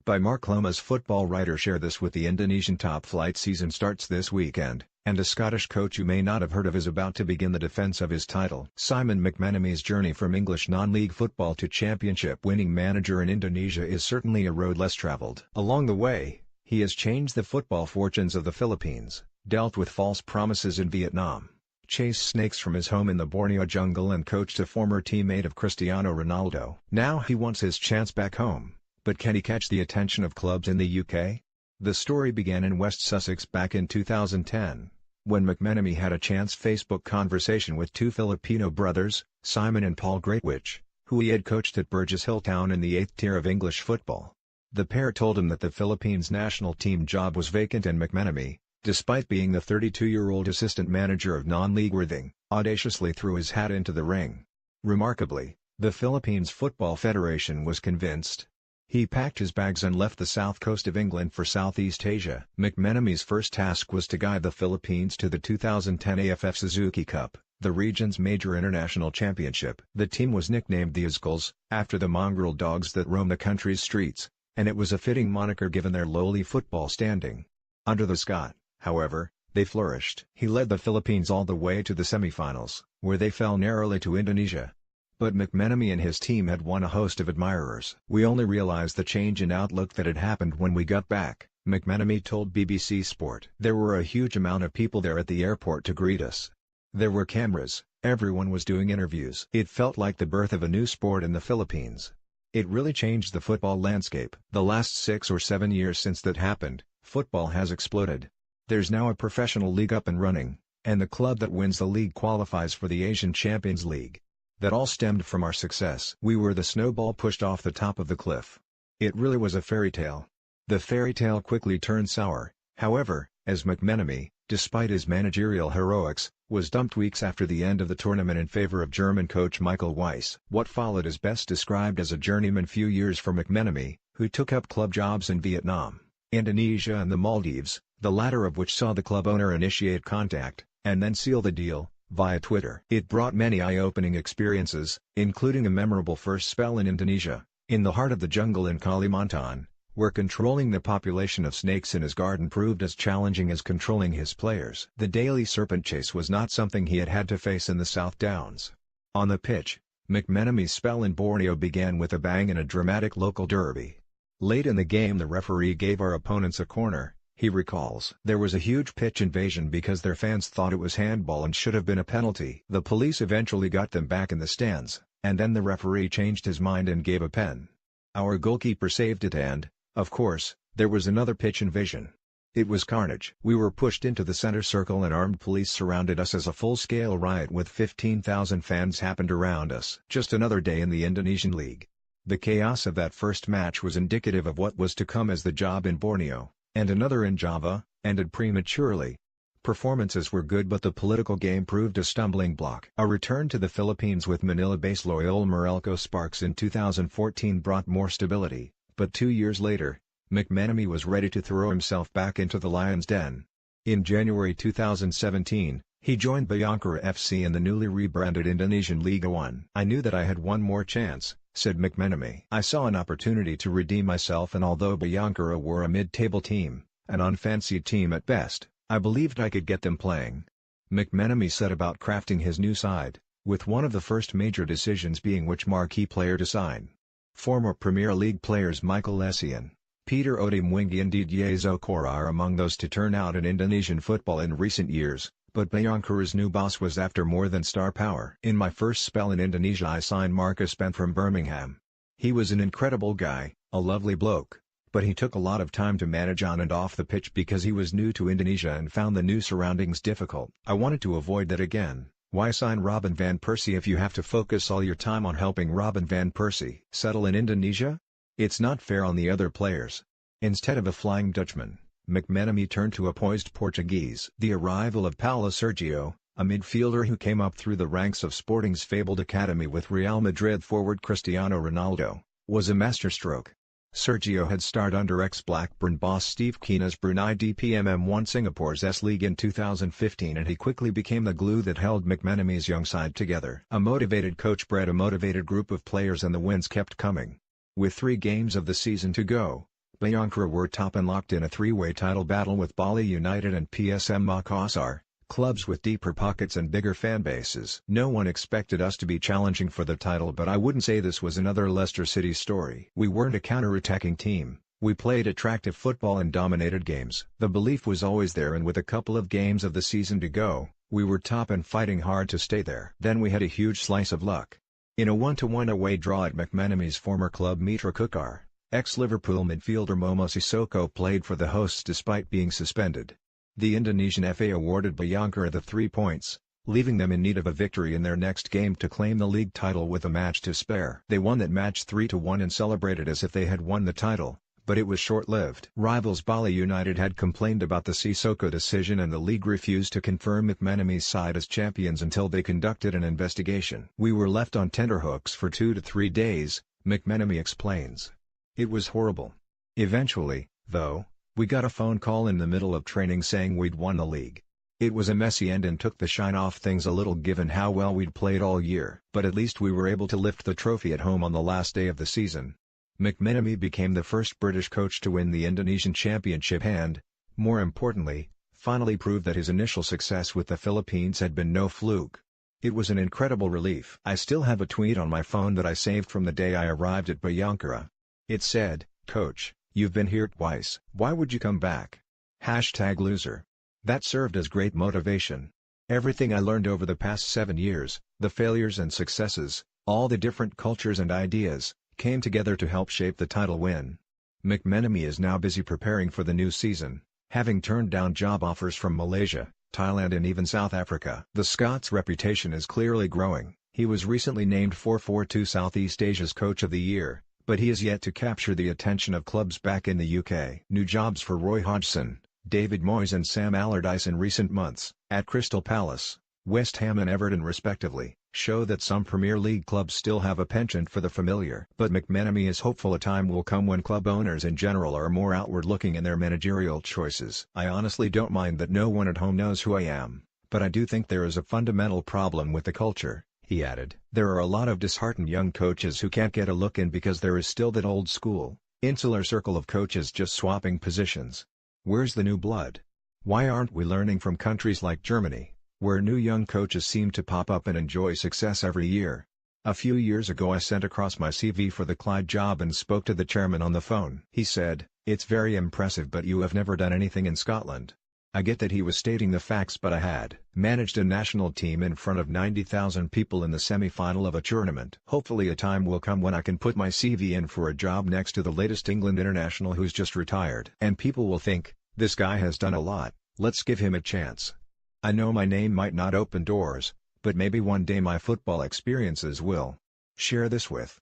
by Mark Lomas. Football writer share this with the Indonesian top flight season starts this weekend, and a Scottish coach you may not have heard of is about to begin the defense of his title. Simon McMenemy's journey from English non-league football to championship-winning manager in Indonesia is certainly a road less traveled. Along the way, he has changed the football fortunes of the Philippines, dealt with false promises in Vietnam, chased snakes from his home in the Borneo jungle and coached a former teammate of Cristiano Ronaldo. Now he wants his chance back home, but can he catch the attention of clubs in the UK? The story began in West Sussex back in 2010, when McMenemy had a chance Facebook conversation with two Filipino brothers, Simon and Paul Greatwich, who he had coached at Burgess Hill Town in the 8th tier of English football. The pair told him that the Philippines national team job was vacant and McMenemy, despite being the 32-year-old assistant manager of non-league Worthing, audaciously threw his hat into the ring. Remarkably, the Philippines Football Federation was convinced. He packed his bags and left the south coast of England for Southeast Asia. McMenemy's first task was to guide the Philippines to the 2010 AFF Suzuki Cup, the region's major international championship. The team was nicknamed the Azkuls, after the mongrel dogs that roam the country's streets, and it was a fitting moniker given their lowly football standing. Under the Scot, however, they flourished. He led the Philippines all the way to the semi-finals, where they fell narrowly to Indonesia. But McMenemy and his team had won a host of admirers. "We only realized the change in outlook that had happened when we got back," McMenemy told BBC Sport. "There were a huge amount of people there at the airport to greet us. There were cameras, everyone was doing interviews. It felt like the birth of a new sport in the Philippines. It really changed the football landscape. The last 6 or 7 years since that happened, football has exploded. There's now a professional league up and running, and the club that wins the league qualifies for the Asian Champions League. That all stemmed from our success. We were the snowball pushed off the top of the cliff. It really was a fairy tale." The fairy tale quickly turned sour, however, as McMenemy, despite his managerial heroics, was dumped weeks after the end of the tournament in favor of German coach Michael Weiss. What followed is best described as a journeyman few years for McMenemy, who took up club jobs in Vietnam, Indonesia and the Maldives, the latter of which saw the club owner initiate contact, and then seal the deal, via Twitter. It brought many eye-opening experiences, including a memorable first spell in Indonesia, in the heart of the jungle in Kalimantan, where controlling the population of snakes in his garden proved as challenging as controlling his players. The daily serpent chase was not something he had had to face in the South Downs. On the pitch, McMenemy's spell in Borneo began with a bang in a dramatic local derby. "Late in the game the referee gave our opponents a corner," he recalls. "There was a huge pitch invasion because their fans thought it was handball and should have been a penalty. The police eventually got them back in the stands, and then the referee changed his mind and gave a pen. Our goalkeeper saved it and, of course, there was another pitch invasion. It was carnage. We were pushed into the center circle and armed police surrounded us as a full-scale riot with 15,000 fans happened around us." Just another day in the Indonesian league. The chaos of that first match was indicative of what was to come as the job in Borneo, and another in Java, ended prematurely. Performances were good but the political game proved a stumbling block. A return to the Philippines with Manila-based Loyola Meralco Sparks in 2014 brought more stability. But 2 years later, McMenemy was ready to throw himself back into the lion's den. In January 2017, he joined Bayangkara FC in the newly rebranded Indonesian Liga 1. "I knew that I had one more chance," said McMenemy. "I saw an opportunity to redeem myself and although Bayangkara were a mid-table team, an unfancied team at best, I believed I could get them playing." McMenemy set about crafting his new side, with one of the first major decisions being which marquee player to sign. Former Premier League players Michael Essien, Peter Odemwingie and Didier Zokora are among those to turn out in Indonesian football in recent years, but Bayangkara's new boss was after more than star power. "In my first spell in Indonesia I signed Marcus Ben from Birmingham. He was an incredible guy, a lovely bloke, but he took a lot of time to manage on and off the pitch because he was new to Indonesia and found the new surroundings difficult. I wanted to avoid that again. Why sign Robin van Persie if you have to focus all your time on helping Robin van Persie settle in Indonesia? It's not fair on the other players." Instead of a Flying Dutchman, McMenemy turned to a poised Portuguese. The arrival of Paulo Sergio, a midfielder who came up through the ranks of Sporting's fabled academy with Real Madrid forward Cristiano Ronaldo, was a masterstroke. Sergio had starred under ex-Blackburn boss Steve Kean as Brunei DPMM won Singapore's S-League in 2015 and he quickly became the glue that held McMenemy's young side together. A motivated coach bred a motivated group of players and the wins kept coming. With 3 games of the season to go, Bayankara were top and locked in a three-way title battle with Bali United and PSM Makassar, clubs with deeper pockets and bigger fan bases. No one expected us to be challenging for the title, but I wouldn't say this was another Leicester City story. We weren't a counter-attacking team. We played attractive football and dominated games. The belief was always there, and with a couple of games of the season to go, we were top and fighting hard to stay there. Then we had a huge slice of luck. In a 1-1 away draw at McMenemy's former club Mitra Kukar, ex-Liverpool midfielder Momo Sissoko played for the hosts despite being suspended. The Indonesian FA awarded Bayankara the 3 points, leaving them in need of a victory in their next game to claim the league title with a match to spare. They won that match 3-1 and celebrated as if they had won the title, but it was short-lived. Rivals Bali United had complained about the Sissoko decision, and the league refused to confirm McMenemy's side as champions until they conducted an investigation. "We were left on tenterhooks for 2 to 3 days, McMenemy explains. "It was horrible. Eventually, though, we got a phone call in the middle of training saying we'd won the league. It was a messy end and took the shine off things a little given how well we'd played all year. But at least we were able to lift the trophy at home on the last day of the season." McMenemy became the first British coach to win the Indonesian Championship and, more importantly, finally proved that his initial success with the Philippines had been no fluke. "It was an incredible relief. I still have a tweet on my phone that I saved from the day I arrived at Bayankara. It said, 'Coach, you've been here twice. Why would you come back? #loser. That served as great motivation. Everything I learned over the past 7 years, the failures and successes, all the different cultures and ideas, came together to help shape the title win.'" McMenemy is now busy preparing for the new season, having turned down job offers from Malaysia, Thailand and even South Africa. The Scots' reputation is clearly growing. He was recently named 442 Southeast Asia's Coach of the Year, but he is yet to capture the attention of clubs back in the UK. New jobs for Roy Hodgson, David Moyes and Sam Allardyce in recent months, at Crystal Palace, West Ham and Everton respectively, show that some Premier League clubs still have a penchant for the familiar. But McMenemy is hopeful a time will come when club owners in general are more outward-looking in their managerial choices. "I honestly don't mind that no one at home knows who I am, but I do think there is a fundamental problem with the culture," he added. "There are a lot of disheartened young coaches who can't get a look in because there is still that old school, insular circle of coaches just swapping positions. Where's the new blood? Why aren't we learning from countries like Germany, where new young coaches seem to pop up and enjoy success every year?" "A few years ago I sent across my CV for the Clyde job and spoke to the chairman on the phone. He said, 'It's very impressive, but you have never done anything in Scotland.' I get that he was stating the facts, but I had managed a national team in front of 90,000 people in the semi-final of a tournament. Hopefully a time will come when I can put my CV in for a job next to the latest England international who's just retired. And people will think, this guy has done a lot, let's give him a chance. I know my name might not open doors, but maybe one day my football experiences will." Share this with